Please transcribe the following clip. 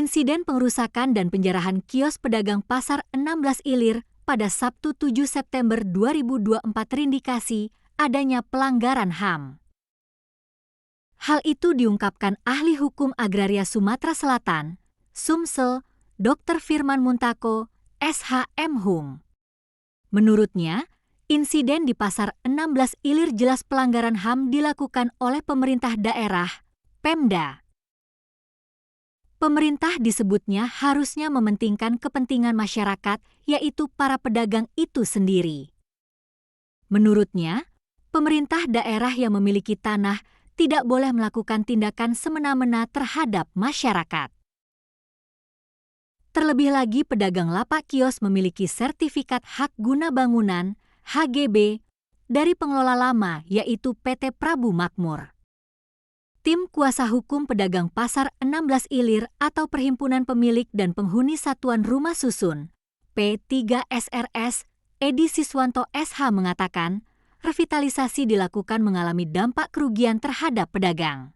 Insiden pengerusakan dan penjarahan kios pedagang pasar 16 Ilir pada Sabtu 7 September 2024 terindikasi adanya pelanggaran HAM. Hal itu diungkapkan ahli hukum agraria Sumatera Selatan, Sumsel, Dr. Firman Muntako, SHM Hum. Menurutnya, insiden di pasar 16 Ilir jelas pelanggaran HAM dilakukan oleh pemerintah daerah, Pemda. Pemerintah disebutnya harusnya mementingkan kepentingan masyarakat, yaitu para pedagang itu sendiri. Menurutnya, pemerintah daerah yang memiliki tanah tidak boleh melakukan tindakan semena-mena terhadap masyarakat. Terlebih lagi, pedagang lapak kios memiliki sertifikat hak guna bangunan (HGB) dari pengelola lama, yaitu PT Prabu Makmur. Tim Kuasa Hukum Pedagang Pasar 16 Ilir atau Perhimpunan Pemilik dan Penghuni Satuan Rumah Susun, P3SRS, Edi Siswanto SH mengatakan, revitalisasi dilakukan mengalami dampak kerugian terhadap pedagang.